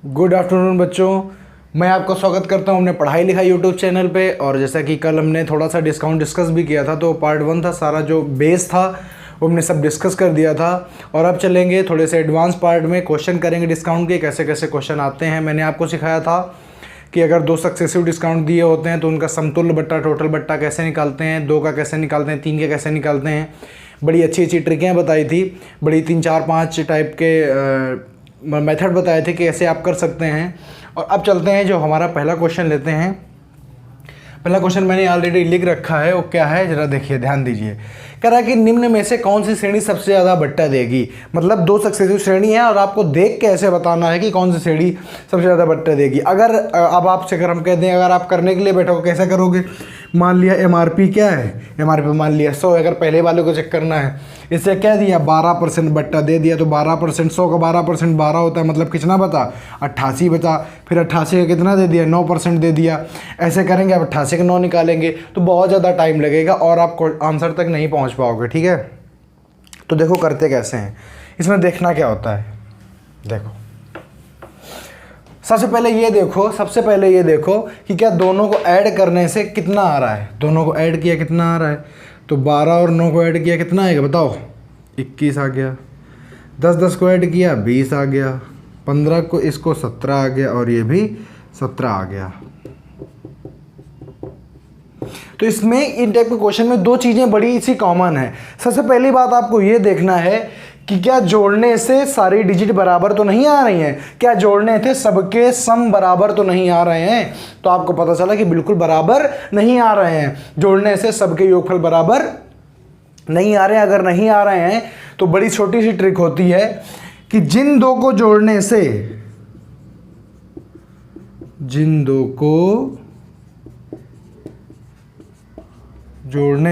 Good afternoon बच्चों, मैं आपका स्वागत करता हूं अपने पढ़ाई लिखाई यूट्यूब चैनल पे। और जैसा कि कल हमने थोड़ा सा डिस्काउंट डिस्कस भी किया था, तो पार्ट 1 था, सारा जो बेस था वो हमने सब डिस्कस कर दिया था। और अब चलेंगे थोड़े से एडवांस पार्ट में, क्वेश्चन करेंगे डिस्काउंट के, कैसे कैसे क्वेश्चन आते हैं। मैंने आपको सिखाया था कि अगर 2 सक्सेसिव डिस्काउंट दिए होते हैं तो उनका समतुल्य बट्टा, टोटल बट्टा कैसे निकालते हैं, 2 का कैसे निकालते हैं, 3 के कैसे निकालते हैं। बड़ी अच्छी अच्छी ट्रिकें बताई थी, बड़ी 3 4 5 टाइप के मेथड बताए थे कि कैसे आप कर सकते हैं। और अब चलते हैं, जो हमारा पहला क्वेश्चन लेते हैं। पहला क्वेश्चन मैंने ऑलरेडी लिख रखा है, वो क्या है जरा देखिए, ध्यान दीजिए। कह रहा है कि निम्न में से कौन सी श्रेणी सबसे ज़्यादा बट्टा देगी। मतलब 2 सक्सेसिव श्रेणी है और आपको देख के ऐसे बताना है कि कौन सी श्रेणी सबसे ज़्यादा बट्टा देगी। अगर अब आपसे अगर हम कहते हैं, अगर आप करने के लिए बैठोगे कैसे करोगे। मान लिया एमआरपी क्या है, एमआरपी मान लिया 100, अगर पहले वाले को चेक करना है, इससे कह दिया 12% बट्टा दे दिया, तो 12%, 100 का 12% 12 होता है, मतलब कितना बता 88 बचा। फिर 88 का कितना दे दिया, 9% दे दिया। ऐसे करेंगे, अब 88 का 9 निकालेंगे तो बहुत ज़्यादा टाइम लगेगा और आप आंसर तक नहीं पहुँच पाओगे। ठीक है, तो देखो करते कैसे हैं, इसमें देखना क्या होता है। देखो सबसे पहले ये देखो कि क्या दोनों को ऐड करने से कितना आ रहा है। दोनों को ऐड किया कितना आ रहा है, तो 12 और 9 को ऐड किया कितना आएगा बताओ, 21 आ गया। 10 को ऐड किया 20 आ गया। 15 को इसको 17 आ गया, और ये भी 17 आ गया। तो इसमें इन टाइप के क्वेश्चन में 2 चीज़ें बड़ी सी कॉमन है। सबसे पहली बात आपको ये देखना है कि क्या जोड़ने से सारी डिजिट बराबर तो नहीं आ रही हैं, क्या जोड़ने थे सबके सम बराबर तो नहीं आ रहे हैं। तो आपको पता चला कि बिल्कुल बराबर नहीं आ रहे हैं, जोड़ने से सबके योगफल बराबर नहीं आ रहे हैं। अगर नहीं आ रहे हैं तो बड़ी छोटी सी ट्रिक होती है कि जिन दो को जोड़ने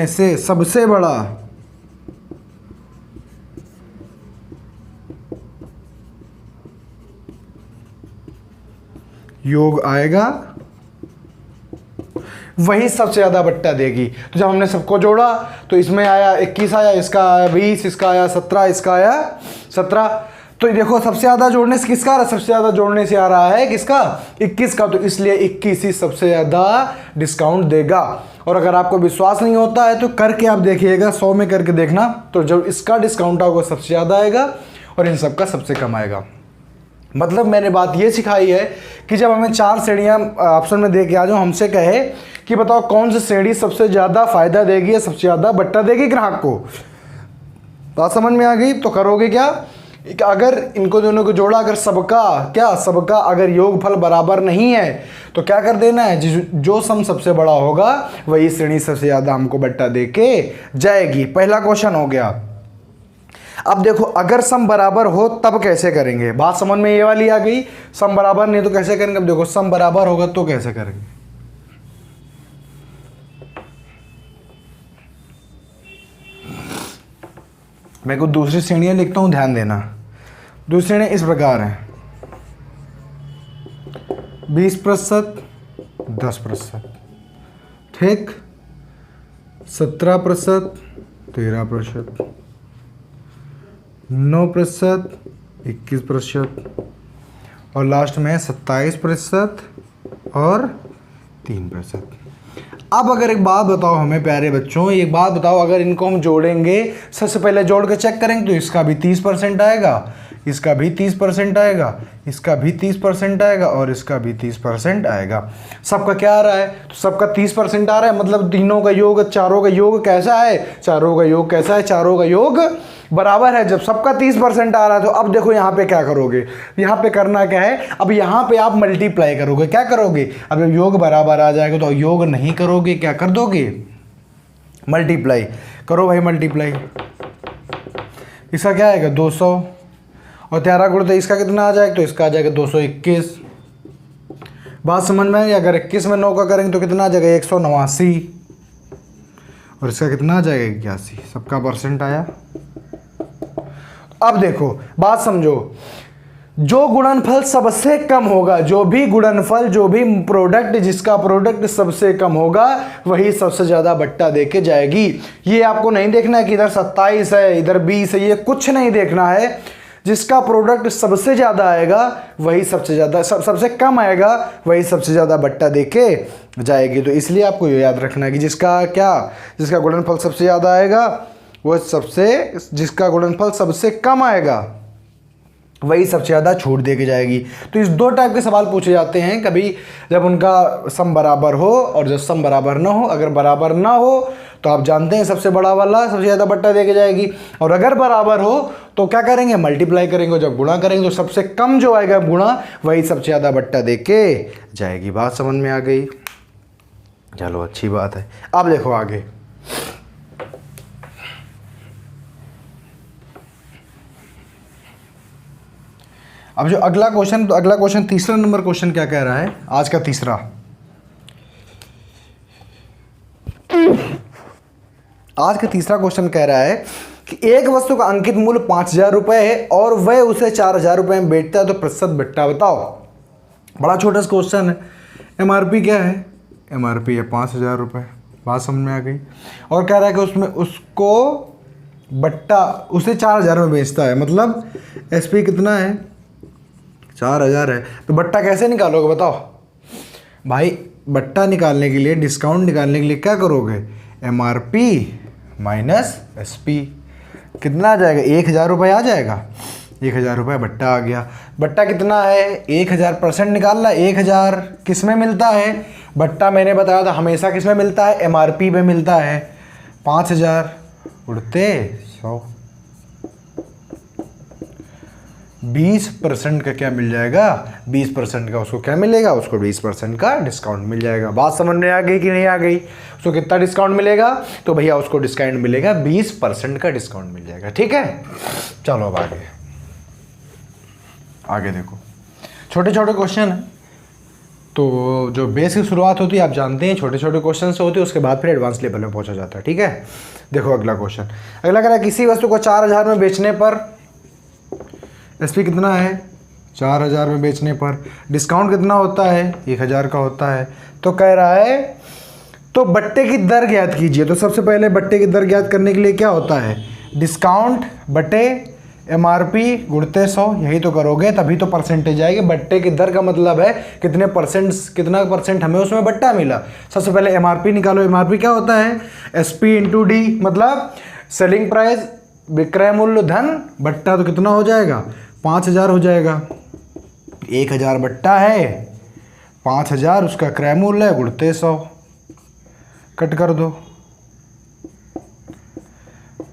से सबसे बड़ा योग आएगा, वही सबसे ज़्यादा बट्टा देगी। तो जब हमने सबको जोड़ा तो इसमें आया 21 आया, इसका आया 20, इसका आया 17, इसका आया 17। तो देखो सबसे ज़्यादा जोड़ने से किसका आ रहा है, सबसे ज़्यादा जोड़ने से आ रहा है किसका, 21 का। तो इसलिए 21 ही सबसे ज़्यादा डिस्काउंट देगा। और अगर आपको विश्वास नहीं होता है तो करके आप देखिएगा, 100 में करके देखना, तो जब इसका डिस्काउंट आएगा सबसे ज़्यादा आएगा और इन सब का सबसे कम आएगा। मतलब मैंने बात ये सिखाई है कि जब हमें 4 श्रेणियाँ ऑप्शन में दे के आ जाओ, हमसे कहे कि बताओ कौन सी श्रेणी सबसे ज़्यादा फायदा देगी या सबसे ज़्यादा बट्टा देगी ग्राहक को। बात समझ में आ गई। तो करोगे क्या, अगर इनको दोनों को जोड़ा, अगर सबका अगर योगफल बराबर नहीं है तो क्या कर देना है, जो सम सबसे बड़ा होगा वही श्रेणी सबसे ज़्यादा हमको बट्टा दे के जाएगी। पहला क्वेश्चन हो गया। अब देखो अगर सम बराबर हो तब कैसे करेंगे, बात समझ में ये वाली आ गई। सम बराबर नहीं तो कैसे करेंगे। अब देखो सम बराबर होगा तो कैसे करेंगे। मैं को दूसरी श्रेणियां लिखता हूं, ध्यान देना। दूसरी श्रेणी इस प्रकार है, 20%, 10%, ठीक, 17%, 13%, 9%, 21%, और लास्ट में 27% और 3%। अब अगर एक बात बताओ हमें प्यारे बच्चों, एक बात बताओ, अगर इनको हम जोड़ेंगे, सबसे पहले जोड़ के चेक करेंगे तो इसका भी 30% आएगा, इसका भी 30% आएगा, इसका भी 30% आएगा और इसका भी 30% आएगा। सबका क्या आ रहा है, तो सबका 30% आ रहा है। मतलब तीनों का योग, चारों का योग कैसा है, चारों का योग कैसा है, चारों का योग बराबर है। जब सबका 30% आ रहा है तो अब देखो यहाँ पे क्या करोगे, यहाँ पे करना क्या है, अब यहाँ पे आप मल्टीप्लाई करोगे। क्या करोगे, अब योग बराबर आ जाएगा तो योग नहीं करोगे, क्या कर दोगे, मल्टीप्लाई करो भाई, मल्टीप्लाई। इसका क्या आएगा 200 और 13 गुण, तो इसका कितना आ जाएगा, तो इसका आ जाएगा 221। बात समझ में आई। अगर 21 में 9 का करेंगे तो कितना आ जाएगा 189, और इसका कितना आ जाएगा 81। सबका परसेंट आया। अब देखो बात समझो, जो गुणनफल सबसे कम होगा, जो भी गुणनफल, जो भी प्रोडक्ट, जिसका प्रोडक्ट सबसे कम होगा वही सबसे ज्यादा बट्टा देके जाएगी। ये आपको नहीं देखना है कि इधर 27 है इधर 20 है, ये कुछ नहीं देखना है। जिसका प्रोडक्ट सबसे ज़्यादा आएगा वही सबसे ज़्यादा, सबसे कम आएगा वही सबसे ज़्यादा बट्टा देके जाएगी। तो इसलिए आपको ये याद रखना है कि जिसका गुणनफल सबसे ज़्यादा आएगा वो जिसका गुणनफल सबसे कम आएगा वही सबसे ज़्यादा छूट दे के जाएगी। तो इस 2 टाइप के सवाल पूछे जाते हैं, कभी जब उनका सम बराबर हो और जब सम बराबर ना हो। अगर बराबर ना हो तो आप जानते हैं सबसे बड़ा वाला सबसे ज़्यादा बट्टा दे के जाएगी, और अगर बराबर हो तो क्या करेंगे, मल्टीप्लाई करेंगे। जब गुणा करेंगे तो सबसे कम जो आएगा गुणा वही सबसे ज़्यादा बट्टा दे के जाएगी। बात समझ में आ गई? चलो अच्छी बात है। अब देखो आगे, अब जो अगला क्वेश्चन तीसरा नंबर क्वेश्चन क्या कह रहा है आज का तीसरा। आज का तीसरा क्वेश्चन कह रहा है कि एक वस्तु का अंकित मूल्य 5,000 रुपये है और वह उसे 4,000 रुपये में बेचता है तो प्रतिशत बट्टा बताओ। बड़ा छोटा सा क्वेश्चन है। एमआरपी क्या है? एमआरपी है 5,000 रुपये। बात समझ में आ गई। और कह रहा है कि उसमें उसको बट्टा उसे 4,000 में बेचता है, मतलब एसपी कितना है? 4,000 है। तो बट्टा कैसे निकालोगे बताओ भाई? बट्टा निकालने के लिए, डिस्काउंट निकालने के लिए क्या करोगे? एमआरपी माइनस एसपी कितना आ जाएगा? 1,000 रुपये आ जाएगा। 1,000 रुपये बट्टा आ गया। बट्टा कितना है? 1,000% निकालना। 1,000 किस में मिलता है? बट्टा मैंने बताया था हमेशा किस में मिलता है? एमआरपी में मिलता है। 5,000 उड़ते 100, 20% का क्या मिल जाएगा? 20% का उसको क्या मिलेगा? उसको 20% का डिस्काउंट मिल जाएगा। बात समझ में आ गई कि नहीं आ गई? उसको कितना डिस्काउंट मिलेगा? तो भैया उसको डिस्काउंट मिलेगा 20% का डिस्काउंट मिल जाएगा। ठीक है, चलो अब आगे देखो। छोटे छोटे क्वेश्चन है, तो जो बेस की शुरुआत होती है आप जानते हैं छोटे छोटे क्वेश्चन से होती है, उसके बाद फिर एडवांस लेवल में पहुंचा जाता है। ठीक है, देखो अगला क्वेश्चन। अगला कह रहा है किसी वस्तु को 4,000 में बेचने पर एसपी कितना है? 4,000 में बेचने पर डिस्काउंट कितना होता है? 1,000 का होता है। तो कह रहा है तो बट्टे की दर ज्ञात कीजिए। तो सबसे पहले बट्टे की दर ज्ञात करने के लिए क्या होता है? डिस्काउंट बटे एमआरपी गुणते 100, यही तो करोगे तभी तो परसेंटेज आएगी। बट्टे की दर का मतलब है कितना परसेंट हमें उसमें बट्टा मिला। सबसे पहले एमआरपी निकालो। एमआरपी क्या होता है? एसपी इंटू डी, मतलब सेलिंग प्राइस, विक्रय मूल्य धन बट्टा। तो कितना हो जाएगा? 5,000 हो जाएगा। 1,000 बट्टा है, 5,000 उसका क्रय मूल्य है, गुणते 100, कट कर दो।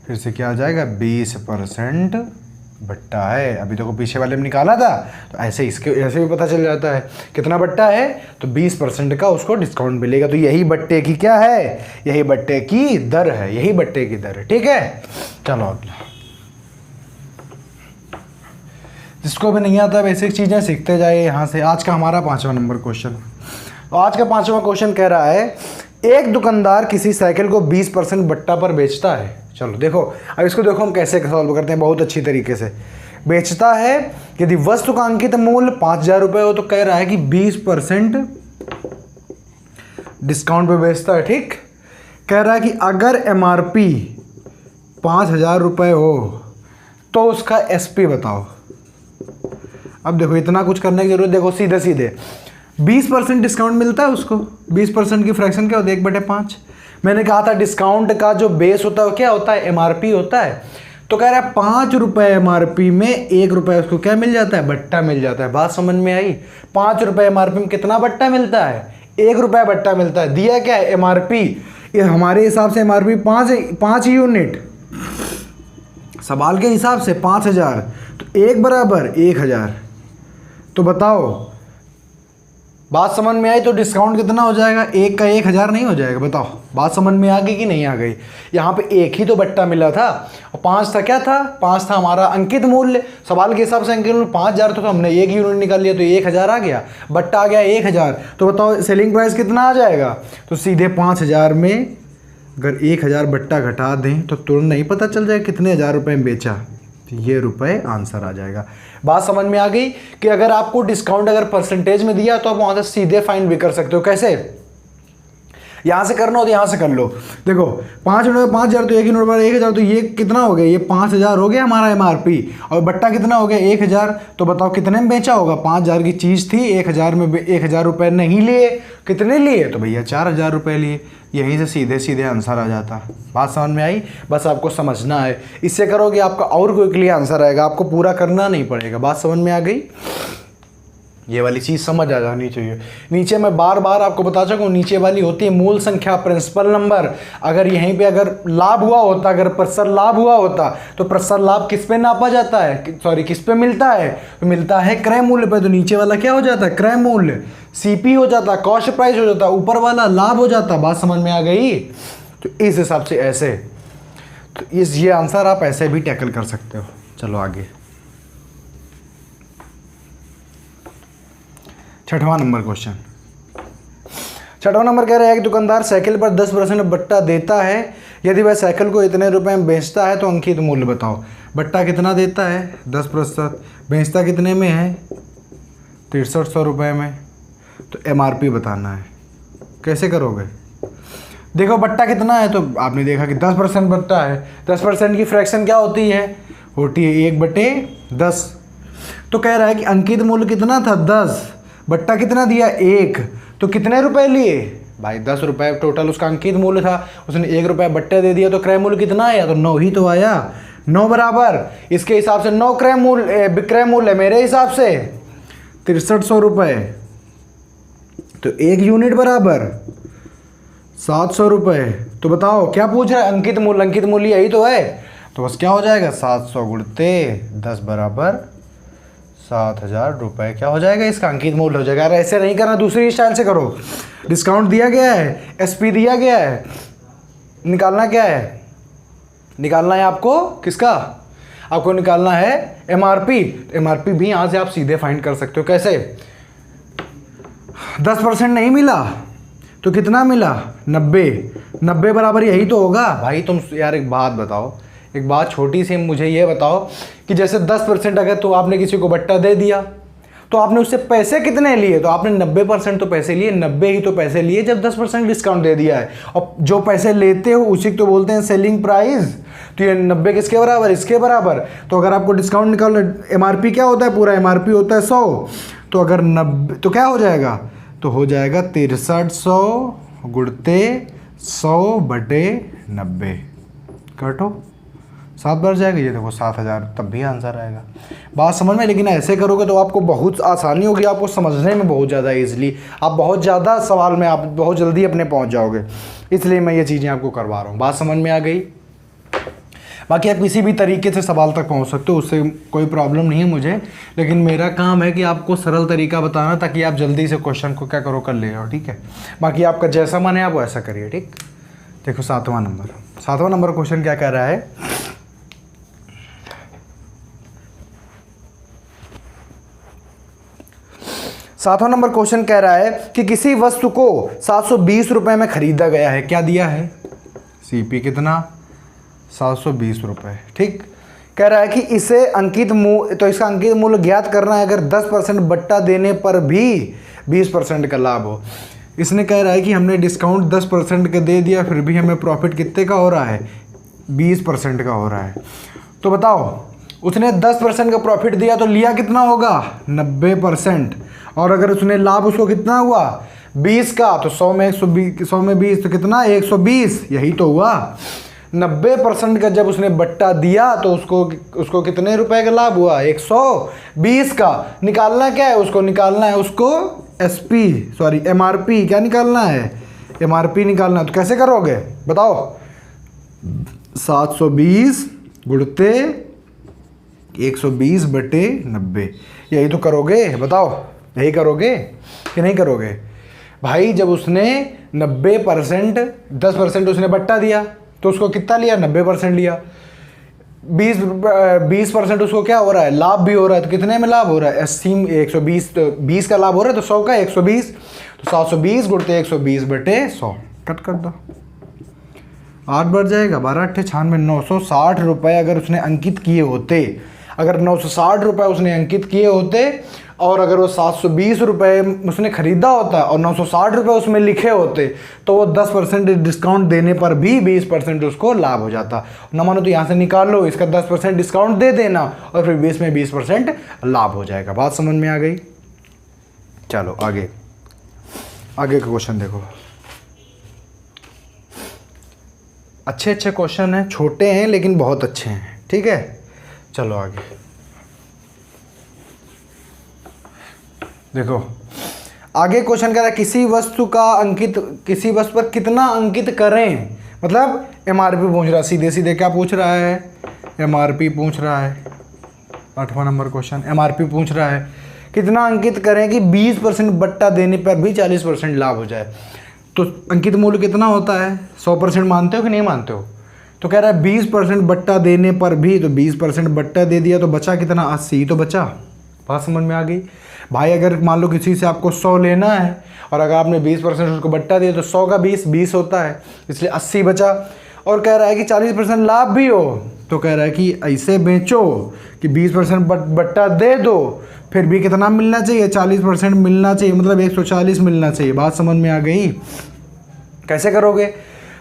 फिर से क्या आ जाएगा? 20% बट्टा है। अभी देखो पीछे वाले में निकाला था, तो ऐसे भी पता चल जाता है कितना बट्टा है। तो 20% का उसको डिस्काउंट मिलेगा। तो यही बट्टे की क्या है? यही बट्टे की दर है। यही बट्टे की दर है। ठीक है, चलो अगला। जिसको भी नहीं आता बेसिक चीज़ें सीखते जाइए यहाँ से। आज का हमारा 5वां नंबर क्वेश्चन। तो आज का 5वां क्वेश्चन कह रहा है एक दुकानदार किसी साइकिल को 20% बट्टा पर बेचता है। चलो देखो अब इसको देखो हम कैसे सॉल्व करते हैं, बहुत अच्छी तरीके से। बेचता है, यदि वस्तु का अंकित मूल्य 5,000 रुपये हो तो कह रहा है कि 20% डिस्काउंट पे बेचता है। ठीक, कह रहा है कि अगर एमआरपी 5,000 रुपये हो तो उसका एसपी बताओ। अब देखो इतना कुछ करने की जरूरत, देखो सीधे सीधे 20% डिस्काउंट मिलता है उसको। 20% की फ्रैक्शन क्या होती है? 1/5। मैंने कहा था डिस्काउंट का जो बेस होता है वो क्या होता है? एमआरपी होता है। तो कह रहा है 5 रुपये एमआरपी में 1 रुपये उसको क्या मिल जाता है? बट्टा मिल जाता है। बात समझ में आई? 5 रुपये एमआरपी में कितना बट्टा मिलता है? 1 रुपया बट्टा मिलता है। दिया क्या है? एमआरपी। हमारे हिसाब से एमआरपी 5 यूनिट, सवाल के हिसाब से 5,000, तो 1 बराबर 1,000। तो बताओ बात समझ में आई? तो डिस्काउंट कितना हो जाएगा? 1 का 1,000 नहीं हो जाएगा? बताओ बात समझ में आ गई कि नहीं आ गई? यहाँ पे 1 ही तो बट्टा मिला था और 5 था। क्या था? 5 था हमारा अंकित मूल्य। सवाल के हिसाब से अंकित मूल्य 5,000 तो हमने 1 यूनिट निकाल लिया, तो 1,000 आ गया। बट्टा आ गया 1,000। तो बताओ सेलिंग प्राइस कितना आ जाएगा? तो सीधे 5,000 में अगर 1,000 बट्टा घटा दें तो तुरंत नहीं पता चल जाएगा कितने हज़ार रुपये में बेचा? तो ये रुपए आंसर आ जाएगा। बात समझ में आ गई कि अगर आपको डिस्काउंट अगर परसेंटेज में दिया तो आप वहाँ से सीधे फाइंड भी कर सकते हो। कैसे? यहाँ से करना हो तो यहाँ से कर लो। देखो 5 नोट में 5000 तो एक ही नोट पर 1000, तो ये कितना हो गया, ये 5000 हो गया हमारा MRP, और बट्टा कितना हो गया 1000। तो बताओ कितने में बेचा होगा, 5000 की चीज़ थी, 1000 में 1000 रुपये नहीं लिए, कितने लिए, तो भैया 4000 रुपये लिए। यहीं से सीधे सीधे आंसर आ जाता। बात समझ में आई, बस आपको समझना है, इससे करोगे आपका और क्विकली आंसर आएगा, आपको पूरा करना नहीं पड़ेगा। बात समझ में आ गई, ये वाली चीज़ समझ आ जानी चाहिए। नीचे मैं बार बार आपको बता चुका हूँ, नीचे वाली होती है मूल संख्या, प्रिंसिपल नंबर। अगर यहीं पे अगर लाभ हुआ होता, अगर प्रतिशत लाभ हुआ होता, तो प्रतिशत लाभ किस पे नापा जाता है, सॉरी किस पे मिलता है, तो मिलता है क्रय मूल्य पे। तो नीचे वाला क्या हो जाता है, क्रय मूल्य, CP हो जाता, कॉस्ट प्राइस हो जाता, ऊपर वाला लाभ हो जाता। बात समझ में आ गई, तो इस हिसाब से ऐसे, तो ये आंसर आप ऐसे भी टैकल कर सकते हो। चलो आगे, 6वां नंबर क्वेश्चन। 6वां नंबर कह रहा है कि दुकानदार साइकिल पर 10% बट्टा देता है, यदि वह साइकिल को इतने रुपए में बेचता है तो अंकित मूल्य बताओ। बट्टा कितना देता है 10%, बेचता कितने में है 6300 रुपये में, तो MRP बताना है। कैसे करोगे, देखो बट्टा कितना है, तो आपने देखा कि 10% बट्टा है, 10% की फ्रैक्शन क्या होती है 1/10। तो कह रहा है कि अंकित मूल्य कितना था 10, बट्टा कितना दिया 1, तो कितने रुपए लिए भाई 10 रुपये टोटल उसका अंकित मूल्य था, उसने 1 रुपया बट्टे दे दिया, तो क्रय मूल्य कितना आया, तो 9 ही तो आया। 9 बराबर इसके हिसाब से 9 क्रय मूल्य विक्रय मूल्य मेरे हिसाब से 6300 रुपये, तो 1 यूनिट बराबर 700 रुपये। तो बताओ क्या पूछ रहा है, अंकित मूल्य यही तो है, तो बस क्या हो जाएगा 700 गुणते 10 बराबर 7000 रुपये, क्या हो जाएगा इसका अंकित मूल्य हो जाएगा। अरे ऐसे नहीं करना, दूसरी स्टाइल से करो। डिस्काउंट दिया गया है, SP दिया गया है, निकालना क्या है, निकालना है आपको किसका, आपको निकालना है MRP। MRP भी यहाँ से आप सीधे फाइंड कर सकते हो। कैसे, 10% नहीं मिला तो कितना मिला 90 बराबर यही तो होगा। भाई तुम यार एक बात बताओ, एक बात छोटी सी मुझे ये बताओ कि जैसे 10% अगर तो आपने किसी को बट्टा दे दिया, तो आपने उससे पैसे कितने लिए, तो आपने 90% तो पैसे लिए, 90 ही तो पैसे लिए जब 10% डिस्काउंट दे दिया है। और जो पैसे लेते हो उसी तो बोलते हैं सेलिंग प्राइस, तो ये 90 किसके बराबर, इसके बराबर। तो अगर आपको डिस्काउंट निकालना, MRP क्या होता है, पूरा MRP होता है 100, तो अगर 90 तो क्या हो जाएगा, तो हो जाएगा 6300 गुणते 100/90, काटो 7 बढ़ जाएगा, ये देखो 7000, तब भी आंसर आएगा। बात समझ में, लेकिन ऐसे करोगे तो आपको बहुत आसानी होगी, आपको समझने में बहुत ज़्यादा ईजिली, आप बहुत ज़्यादा सवाल में आप बहुत जल्दी अपने पहुंच जाओगे, इसलिए मैं ये चीज़ें आपको करवा रहा हूँ। बात समझ में आ गई, बाकी आप किसी भी तरीके से सवाल तक पहुँच सकते हो, उससे कोई प्रॉब्लम नहीं है मुझे, लेकिन मेरा काम है कि आपको सरल तरीका बताना, ताकि आप जल्दी से क्वेश्चन को क्या करो कर ले जाओ, ठीक है। बाकी आपका जैसा मन है आप वैसा करिए, ठीक। देखो 7वां नंबर क्वेश्चन क्या कह रहा है, सातवां नंबर क्वेश्चन कह रहा है कि किसी वस्तु को 720 रुपये में खरीदा गया है, क्या दिया है CP कितना 720 रुपये, ठीक। कह रहा है कि इसे अंकित मूल्य, तो इसका अंकित मूल्य ज्ञात करना है अगर 10% बट्टा देने पर भी 20% का लाभ हो। इसने कह रहा है कि हमने डिस्काउंट 10% का दे दिया, फिर भी हमें प्रॉफिट कितने का हो रहा है 20% का हो रहा है। तो बताओ उसने 10% का प्रॉफिट दिया तो लिया कितना होगा 90%, और अगर उसने लाभ उसको कितना हुआ 20 का, तो 100 में 20 तो कितना 120, यही तो हुआ। 90% का जब उसने बट्टा दिया तो उसको कितने रुपए का लाभ हुआ 120 का। निकालना क्या है उसको, निकालना है उसको MRP, क्या निकालना है MRP निकालना है। तो कैसे करोगे बताओ, 720 गुणते 120/90, यही तो करोगे, बताओ यही करोगे कि नहीं करोगे। भाई जब उसने 90% 10% उसने बट्टा दिया तो उसको कितना लिया 90% लिया, 20% उसको क्या हो रहा है लाभ भी हो रहा है, तो कितने में लाभ हो रहा है 120, तो 20 का लाभ हो रहा है, तो 100 का 120, तो 720 गुणते 120/100 कट कर दो, 8 बढ़ जाएगा 12 8 96, 960 रुपये अगर उसने अंकित किए होते, अगर 960 रुपये उसने अंकित किए होते और अगर वो 720 रुपये उसने ख़रीदा होता और 960 रुपये उसमें लिखे होते तो वो 10% डिस्काउंट देने पर भी 20% उसको लाभ हो जाता। ना मानो तो यहाँ से निकाल लो, इसका 10% डिस्काउंट दे देना और फिर 20 में 20% लाभ हो जाएगा। बात समझ में आ गई? चलो आगे का क्वेश्चन देखो। अच्छे क्वेश्चन हैं, छोटे हैं लेकिन बहुत अच्छे हैं, ठीक है। चलो आगे देखो। आगे क्वेश्चन कह रहा है किसी वस्तु पर कितना अंकित करें। मतलब एमआरपी पूछ रहा है, सीधे सीधे क्या पूछ रहा है, एमआरपी पूछ रहा है। 8वां नंबर क्वेश्चन, एमआरपी पूछ रहा है कितना अंकित करें कि 20% बट्टा देने पर भी 40% लाभ हो जाए। तो अंकित मूल्य कितना होता है? 100% मानते हो कि नहीं मानते हो? तो कह रहा है 20% बट्टा देने पर भी, तो 20% बट्टा दे दिया तो बचा कितना? 80 तो बचा। बात समझ में आ गई भाई? अगर मान लो किसी से आपको 100 लेना है और अगर आपने 20% उसको बट्टा दिया तो 100 का 20 होता है, इसलिए 80 बचा। और कह रहा है कि 40% लाभ भी हो, तो कह रहा है कि ऐसे बेचो कि 20% बट्टा दे दो, फिर भी कितना मिलना चाहिए? 40% मिलना चाहिए, मतलब 140 मिलना चाहिए। बात समझ में आ गई? कैसे करोगे?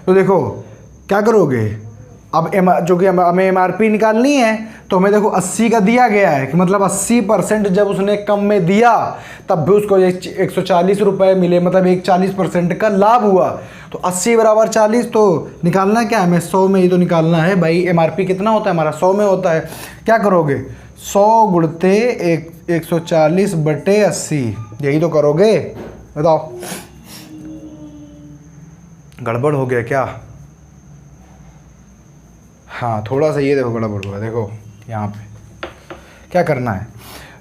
तो देखो क्या करोगे, अब जो कि हमें एमआरपी निकालनी है तो हमें देखो 80 का दिया गया है कि मतलब 80% जब उसने कम में दिया तब भी उसको 140 रुपये मिले, मतलब 140% का लाभ हुआ। तो 80 बराबर 40, तो निकालना क्या है हमें? 100 में ही तो निकालना है भाई। एमआरपी कितना होता है हमारा? 100 में होता है। क्या करोगे? 100 गुणते 140 बटे 80, यही तो करोगे। बताओ गड़बड़ हो गया क्या? हाँ थोड़ा सा ये देखो गड़बड़ हुआ। देखो यहाँ पे क्या करना है,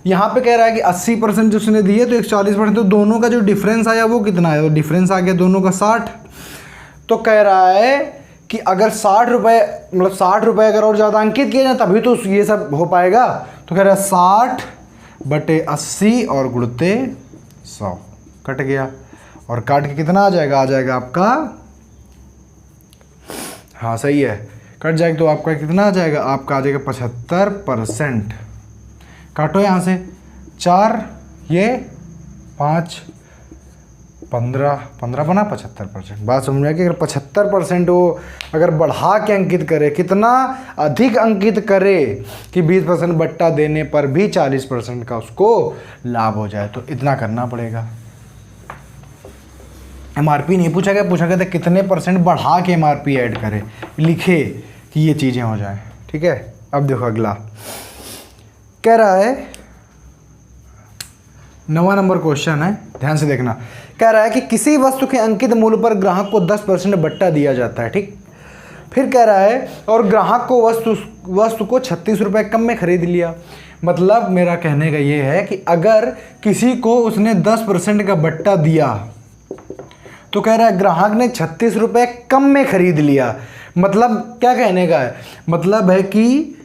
यहाँ पे कह रहा है कि 80% जो उसने दिए तो 140%, तो दोनों का जो डिफरेंस आया वो कितना है? तो डिफरेंस आ गया दोनों का 60। तो कह रहा है कि अगर 60 रुपये, मतलब 60 रुपये अगर और ज़्यादा अंकित किए जाए तभी तो ये सब हो पाएगा। तो कह रहा है 60 बटे 80 और गुणते 100, कट गया। और काट के कितना आ जाएगा? आ जाएगा आपका, हाँ सही है, कट जाएगा तो आपका कितना आ जाएगा? आपका आ जाएगा 75%। काटो यहाँ से 4, ये 5, 15 बना 75%। बात समझ में आ गई? अगर 75% वो अगर बढ़ा के अंकित करे, कितना अधिक अंकित करे कि 20% बट्टा देने पर भी 40% का उसको लाभ हो जाए, तो इतना करना पड़ेगा। एमआरपी नहीं पूछा गया, पूछा गया था कितने % बढ़ा के एमआरपी ऐड करे, लिखे कि ये चीज़ें हो जाएं, ठीक है। अब देखो अगला कह रहा है, 9वां नंबर क्वेश्चन है, ध्यान से देखना। कह रहा है कि किसी वस्तु के अंकित मूल्य पर ग्राहक को 10% बट्टा दिया जाता है, ठीक। फिर कह रहा है और ग्राहक को वस्तु को 36 रुपये कम में खरीद लिया। मतलब मेरा कहने का ये है कि अगर किसी को उसने 10% का बट्टा दिया तो कह रहा है ग्राहक ने 36 रुपये कम में खरीद लिया। मतलब क्या कहने का है? मतलब है कि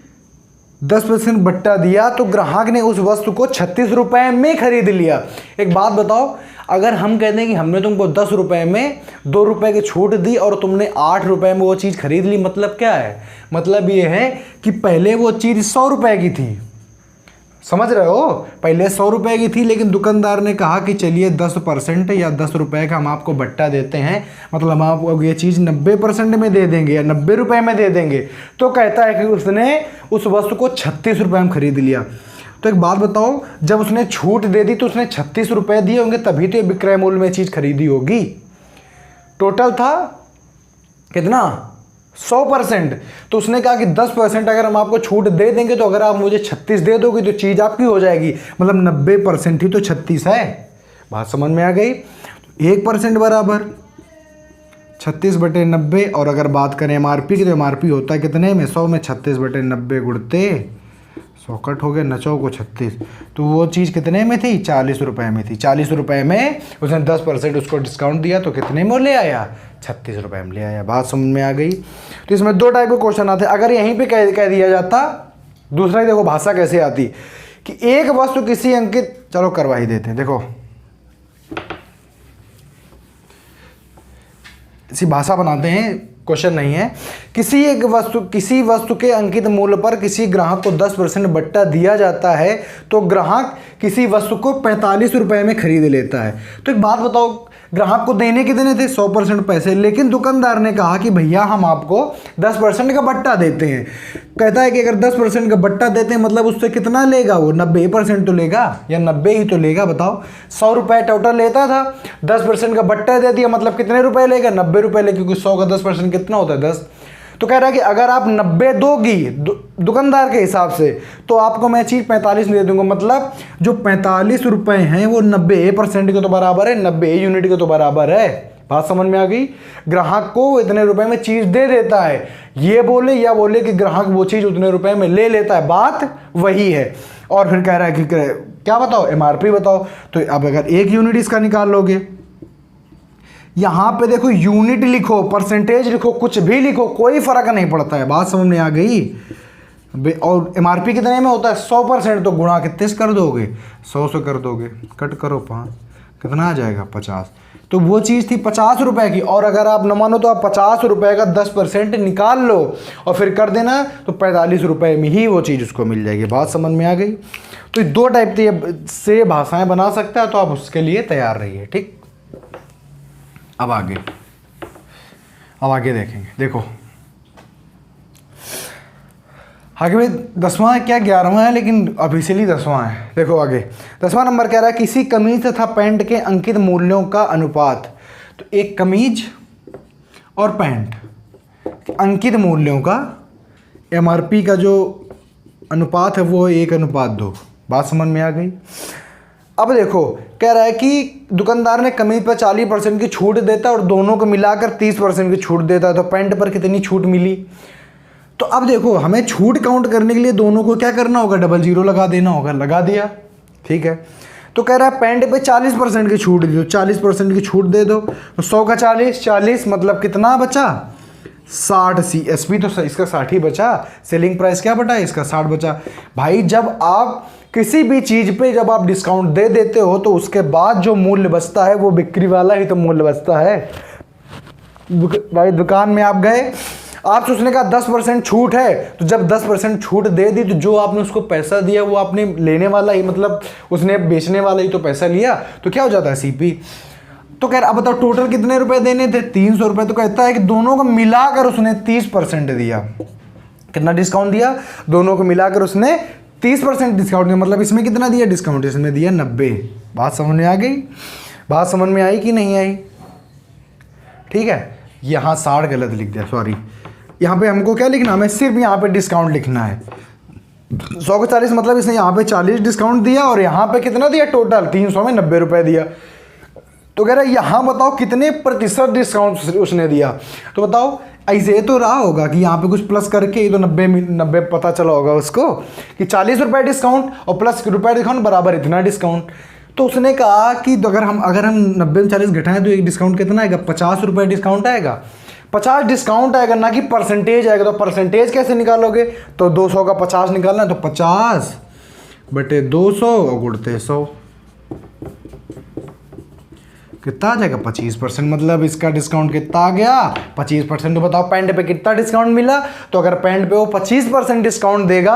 10% बट्टा दिया तो ग्राहक ने उस वस्तु को 36 रुपये में खरीद लिया। एक बात बताओ, अगर हम कहते हैं कि हमने तुमको 10 रुपये में 2 रुपये की छूट दी और तुमने 8 रुपये में वो चीज़ खरीद ली, मतलब क्या है? मतलब ये है कि पहले वो चीज़ 100 रुपये की थी, समझ रहे हो? पहले 100 रुपये की थी, लेकिन दुकानदार ने कहा कि चलिए 10% या 10 रुपये का हम आपको बट्टा देते हैं, मतलब हम आपको ये चीज़ 90% में दे देंगे या 90 रुपये में दे देंगे। तो कहता है कि उसने उस वस्तु को 36 रुपये में खरीद लिया। तो एक बात बताओ, जब उसने छूट दे दी तो उसने 36 रुपये दिए होंगे, तभी तो ये विक्रय मूल्य में चीज़ खरीदी होगी। टोटल था कितना? 100%। तो उसने कहा कि 10% अगर हम आपको छूट दे देंगे तो अगर आप मुझे 36 दे दोगे तो चीज़ आपकी हो जाएगी, मतलब 90% ही तो 36 है। बात समझ में आ गई? 1% बराबर 36 बटे 90। और अगर बात करें एमआरपी की तो एमआरपी होता है कितने में? 100 में। 36 बटे 90 गुणते 100, कट हो गया, 9 को 36। तो वो चीज़ कितने में थी? 40 रुपये में थी। 40 रुपये में उसने 10% उसको डिस्काउंट दिया तो कितने में ले आया? 36 रुपये में ले आया। बात समझ में आ गई? तो इसमें 2 टाइप के क्वेश्चन आते हैं। अगर यहीं पे कह दिया जाता, दूसरा ही देखो भाषा कैसे आती कि एक वस्तु किसी अंकित, चलो करवा ही देते हैं। देखो इसी भाषा बनाते हैं क्वेश्चन नहीं है। किसी वस्तु के अंकित मूल्य पर किसी ग्राहक को 10% बट्टा दिया जाता है तो ग्राहक किसी वस्तु को 45 रुपए में खरीद लेता है। तो एक बात बताओ, ग्राहक को देने कितने थे? 100% पैसे, लेकिन दुकानदार ने कहा कि भैया हम आपको 10% का बट्टा देते हैं। कहता है कि अगर 10% का बट्टा देते हैं मतलब उससे कितना लेगा वो? 90% तो लेगा या 90 ही तो लेगा। बताओ, 100 रुपये टोटल लेता था, 10% का बट्टा दे दिया मतलब कितने रुपए लेगा? 90 रुपये लेगा, क्योंकि 100 का 10% कितना होता है? 10। तो कह रहा है कि अगर आप 90 दोगी दुकानदार के हिसाब से तो आपको मैं चीज़ 45 दे दूंगा। मतलब जो 45 रुपए हैं वो 90% के तो बराबर है, 90 यूनिट के तो बराबर है। बात समझ में आ गई? ग्राहक को इतने रुपए में चीज़ दे देता है, ये बोले या बोले कि ग्राहक वो चीज़ उतने रुपए में ले लेता है, बात वही है। और फिर कह रहा है कि क्या बताओ? MRP बताओ। तो अब अगर 1 यूनिट इसका निकाल लोगे, यहां पे देखो यूनिट लिखो, परसेंटेज लिखो, कुछ भी लिखो, कोई फर्क नहीं पड़ता है। बात समझ में आ गई? और MRP कितने में होता है? 100%। तो गुणा कितने से कर दोगे? 100 से कर दोगे, कट करो 5, कितना आ जाएगा? 50। तो वो चीज़ थी 50 रुपए की, और अगर आप न मानो तो आप 50 रुपए का 10% निकाल लो और फिर कर देना, तो 45 रुपए में ही वो चीज़ उसको मिल जाएगी। बात समझ में आ गई? तो 2 टाइप से भाषाएं बना सकता है, तो आप उसके लिए तैयार रहिए। ठीक, अब आगे देखेंगे। देखो आगे में 10वां है क्या 11वां है, लेकिन ऑफिशियली 10वां है। देखो आगे 10वां नंबर कह रहा है किसी कमीज तथा पैंट के अंकित मूल्यों का अनुपात। तो एक कमीज और पैंट अंकित मूल्यों का MRP का जो अनुपात है वो 1:2। बात समझ में आ गई? अब देखो कह रहा है कि दुकानदार ने कमीज पर 40% की छूट देता है और दोनों को मिलाकर 30% की छूट देता है, तो पैंट पर कितनी छूट मिली? तो अब देखो हमें छूट काउंट करने के लिए दोनों को क्या करना होगा? डबल जीरो लगा देना होगा। लगा दिया, ठीक है। तो कह रहा है पैंट पे 40% की छूट दे दो, 40% की छूट दे दो, तो 100 का 40 मतलब कितना बचा? 60 CSP, तो इसका 60 ही बचा। सेलिंग प्राइस क्या बटा? इसका 60 बचा। भाई जब आप किसी भी चीज़ पे जब आप डिस्काउंट दे देते हो तो उसके बाद जो मूल्य बचता है वो बिक्री वाला ही तो मूल्य बचता है। भाई दुकान में आप गए, आपसे उसने कहा 10% छूट है, तो जब 10% छूट दे दी तो जो आपने उसको पैसा दिया वो आपने लेने वाला ही, मतलब उसने बेचने वाला ही तो पैसा लिया, तो क्या हो जाता है? CP। तो कह रहा अब बताओ टोटल कितने रुपए देने थे? 300 रुपए। तो कहता है कि दोनों को मिलाकर उसने 30% दिया। कितना डिस्काउंट दिया? दोनों को मिलाकर उसने 30% डिस्काउंट दिया। मतलब इसमें कितना दिया डिस्काउंट? इसमें दिया 90। बात समझ में आ गई? बात समझ में आई कि नहीं आई? ठीक है, यहाँ 60 गलत लिख दिया, सॉरी। यहाँ पे हमको क्या लिखना? हमें सिर्फ यहाँ पे डिस्काउंट लिखना है। 100 को 40 मतलब इसने यहाँ पे 40 डिस्काउंट दिया और यहाँ पे कितना दिया? टोटल 300 में 90 रुपए दिया। तो कह रहा है यहाँ बताओ कितने प्रतिशत डिस्काउंट उसने दिया? तो बताओ ऐसे तो रहा होगा कि यहाँ पे कुछ प्लस करके ही तो 90 पता चला होगा उसको कि 40 रुपये डिस्काउंट और प्लस रुपये डिस्काउंट बराबर इतना डिस्काउंट। तो उसने कहा कि अगर हम 90 में 40 घटाएं तो एक डिस्काउंट कितना आएगा? 50 रुपये डिस्काउंट आएगा। 50 डिस्काउंट आएगा, ना कि परसेंटेज आएगा। तो परसेंटेज कैसे निकालोगे? तो 200 का 50 निकालना है, तो 50 बटे 200 और गुणते 100 कितना आ जाएगा? 25%। मतलब इसका डिस्काउंट कितना आ गया? 25%। तो बताओ पैंट पे कितना डिस्काउंट मिला? तो अगर पैंट पे वो 25% डिस्काउंट देगा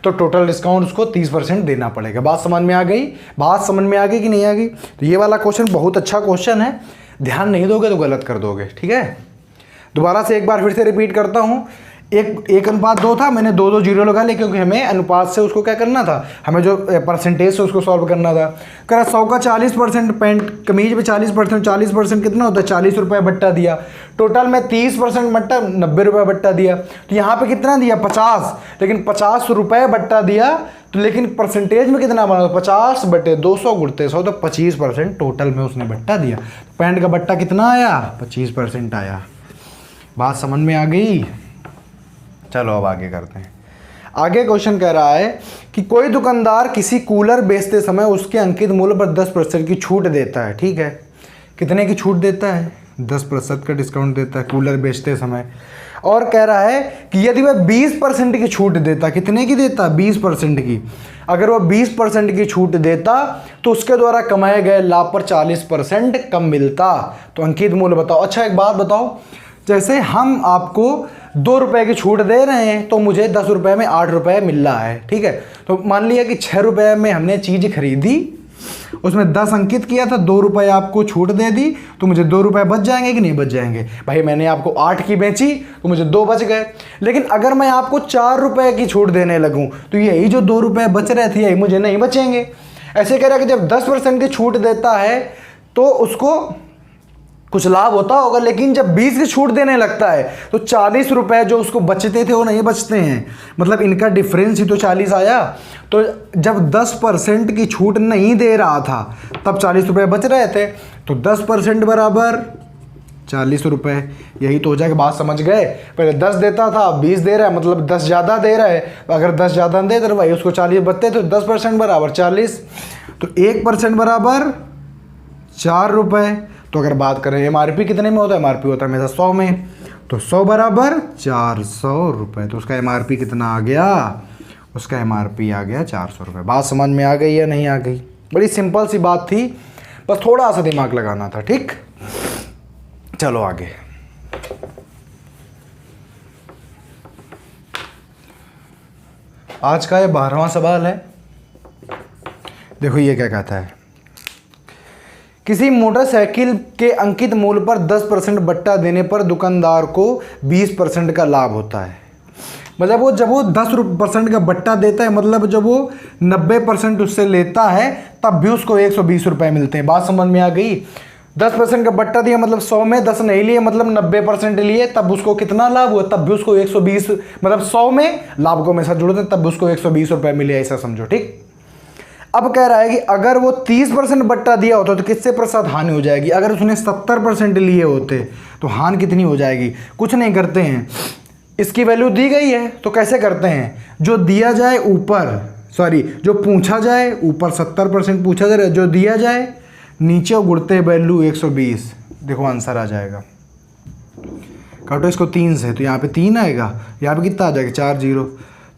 तो टोटल डिस्काउंट उसको 30% देना पड़ेगा। बात समझ में आ गई? बात समझ में आ गई कि नहीं आ गई? तो ये वाला क्वेश्चन बहुत अच्छा क्वेश्चन है, ध्यान नहीं दोगे तो गलत कर दोगे। ठीक है, दोबारा से एक बार फिर से रिपीट करता हूँ। 1:2 था, मैंने 2 जीरो लगा लिए क्योंकि हमें अनुपात से उसको क्या करना था? हमें जो परसेंटेज से उसको सॉल्व करना था। कह रहा 100 का 40% पैंट कमीज पे 40% कितना होता है? 40 रुपये बट्टा दिया। टोटल में 30% बट्टा 90 रुपये बट्टा दिया। तो यहाँ पे कितना दिया? 50, लेकिन 50 रुपये बट्टा दिया। तो लेकिन परसेंटेज में कितना बना? 50 बटे 200 गुणते 100, तो 25% टोटल में उसने बट्टा दिया। पैंट का बट्टा कितना आया? 25% आया। बात समझ में आ गई? चलो अब आगे करते हैं। आगे क्वेश्चन कह रहा है कि कोई दुकानदार किसी कूलर बेचते समय उसके अंकित मूल्य पर 10% की छूट देता है। ठीक है, कितने की छूट देता है? 10% का डिस्काउंट देता है कूलर बेचते समय। और कह रहा है कि यदि वह 20% की छूट देता, कितने की देता? 20% की। अगर वह 20% की छूट देता तो उसके द्वारा कमाए गए लाभ पर 40% कम मिलता। तो अंकित मूल्य बताओ। अच्छा एक बात बताओ, जैसे हम आपको 2 रुपए की छूट दे रहे हैं तो मुझे 10 रुपए में 8 रुपए मिल रहा है, ठीक है। तो मान लिया कि 6 रुपए में हमने चीज़ खरीदी, उसमें 10 अंकित किया था, 2 रुपए आपको छूट दे दी, तो मुझे 2 रुपए बच जाएंगे कि नहीं बच जाएंगे? भाई मैंने आपको 8 की बेची तो मुझे 2 बच गए। लेकिन अगर मैं आपको 4 रुपए की छूट देने लगूं तो यही जो 2 रुपए बच रहे थे यही मुझे नहीं बचेंगे। ऐसे कह रहा है कि जब 10% की छूट देता है तो उसको कुछ लाभ होता होगा, लेकिन जब 20 की छूट देने लगता है तो 40 रुपए जो उसको बचते थे वो नहीं बचते हैं, मतलब इनका डिफरेंस ही तो 40 आया। तो जब 10% की छूट नहीं दे रहा था तब 40 रुपए बच रहे थे, तो 10% बराबर 40 रुपए, यही तो हो जाएगा। बात समझ गए? पहले 10 देता था, अब 20 दे रहा है, मतलब 10 ज़्यादा दे रहा है। अगर 10 ज़्यादा दे तो भाई उसको 40 बचते, तो 10% बराबर 40, तो 1% बराबर 4 रुपए। तो अगर बात करें MRP कितने में होता है, MRP होता है हमेशा 100 में, तो 100 बराबर 400 रुपये। तो उसका MRP कितना आ गया? उसका MRP आ गया 400 रुपये। बात समझ में आ गई या नहीं आ गई? बड़ी सिंपल सी बात थी, बस थोड़ा सा दिमाग लगाना था, ठीक। चलो आगे। आज का ये 12वां सवाल है। देखो ये क्या कहता है, किसी मोटरसाइकिल के अंकित मूल्य पर 10% बट्टा देने पर दुकानदार को 20% का लाभ होता है। मतलब वो जब वो 10% का बट्टा देता है, मतलब जब वो 90% उससे लेता है तब भी उसको 120 रुपये मिलते हैं। बात समझ में आ गई? 10% का बट्टा दिया मतलब 100 में 10 नहीं लिए, मतलब 90% लिए, तब उसको कितना लाभ हुआ? तब भी उसको 120, मतलब 100 में लाभ को हमेशा जोड़ते हैं, तब भी उसको 120 रुपये मिले, ऐसा समझो, ठीक। अब कह रहा है कि अगर वो 30% बट्टा दिया होता तो किससे प्रतिशत हानि हो जाएगी? अगर उसने 70% लिए होते तो हानि कितनी हो जाएगी? कुछ नहीं करते हैं, इसकी वैल्यू दी गई है तो कैसे करते हैं, जो दिया जाए ऊपर, सॉरी जो पूछा जाए ऊपर 70% पूछा जाए, जो दिया जाए नीचे गुड़ते वैल्यू 120। देखो आंसर आ जाएगा। काटो इसको 3 से, तो यहाँ पे 3 आएगा, यहाँ पे कितना आ जाएगा 4 0,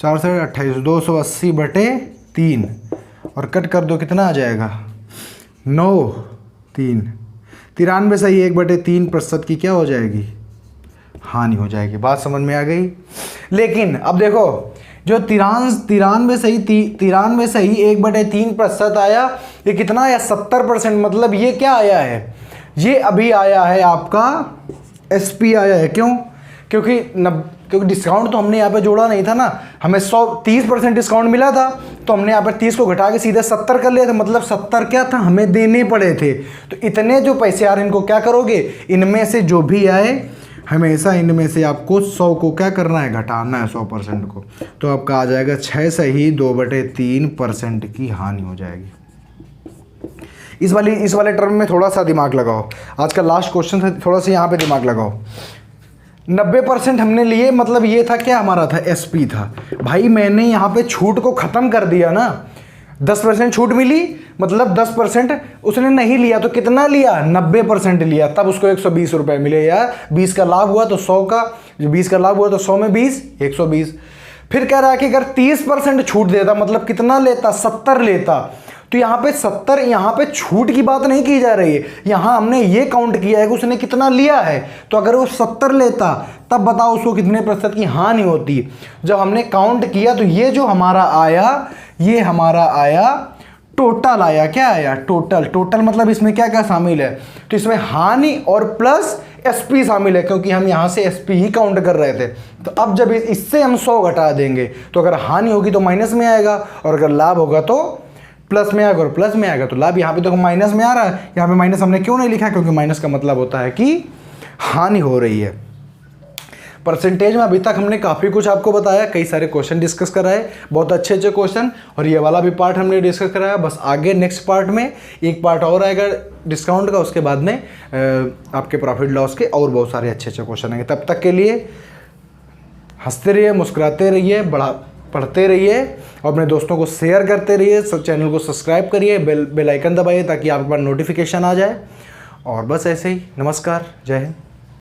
4 से 28, 280/3 और कट कर दो, कितना आ जाएगा 9 3, 93 सही 1/3% की क्या हो जाएगी? हानि हो जाएगी। बात समझ में आ गई? लेकिन अब देखो जो 93 सही 1/3% आया, ये कितना आया 70%, मतलब ये क्या आया है, ये अभी आया है आपका SP आया है। क्यों? क्योंकि डिस्काउंट तो हमने यहाँ पे जोड़ा नहीं था ना, हमें 30% डिस्काउंट मिला था, तो हमने यहाँ पर 30 को घटा के सीधे 70 कर लिया था, मतलब 70 क्या था हमें देने पड़े थे। तो इतने जो पैसे आ रहे हैं इनको क्या करोगे, इनमें से जो भी आए हमेशा इनमें से आपको 100 को क्या करना है, घटाना है 100% को। तो आपका आ जाएगा 6 सही 2/3% की हानि हो जाएगी। इस वाले टर्म में थोड़ा सा दिमाग लगाओ, आज का लास्ट क्वेश्चन था, थोड़ा सा यहाँ पे दिमाग लगाओ। 90% हमने लिए, मतलब ये था क्या हमारा था, SP था। भाई मैंने यहाँ पे छूट को ख़त्म कर दिया ना, 10% छूट मिली, मतलब 10% उसने नहीं लिया तो कितना लिया, 90% लिया, तब उसको 120 रुपये मिले। यार 20 का लाभ हुआ तो 100 का, जो 20 का लाभ हुआ तो 100 में 20 120। फिर कह रहा है कि अगर 30% छूट देता, मतलब कितना लेता, 70 लेता, तो यहाँ पे 70, यहाँ पे छूट की बात नहीं की जा रही है, यहाँ हमने ये काउंट किया है कि उसने कितना लिया है। तो अगर वो 70 लेता तब बताओ उसको कितने प्रतिशत की हानि होती। जब हमने काउंट किया तो ये जो हमारा आया, ये हमारा आया टोटल आया, क्या आया टोटल, मतलब इसमें क्या क्या शामिल है, तो इसमें हानि और प्लस SP शामिल है, क्योंकि हम यहाँ से SP ही काउंट कर रहे थे। तो अब जब इससे हम 100 घटा देंगे तो अगर हानि होगी तो माइनस में आएगा, और अगर लाभ होगा तो प्लस में आएगा, और प्लस में आएगा तो लाभ। यहाँ पे देखो माइनस में आ रहा है, यहाँ पे माइनस हमने क्यों नहीं लिखा, क्योंकि माइनस का मतलब होता है कि हानि हो रही है। परसेंटेज में अभी तक हमने काफ़ी कुछ आपको बताया, कई सारे क्वेश्चन डिस्कस कराए, बहुत अच्छे क्वेश्चन, और ये वाला भी पार्ट हमने डिस्कस कराया। बस आगे नेक्स्ट पार्ट में एक पार्ट और आएगा डिस्काउंट का, उसके बाद में आपके प्रॉफिट लॉस के और बहुत सारे अच्छे क्वेश्चन आएंगे। तब तक के लिए हंसते रहिए, मुस्कुराते रहिए, पढ़ते रहिए, और अपने दोस्तों को शेयर करते रहिए, चैनल को सब्सक्राइब करिए, बेल आइकन दबाइए ताकि आपके पास नोटिफिकेशन आ जाए। और बस ऐसे ही, नमस्कार, जय हिंद।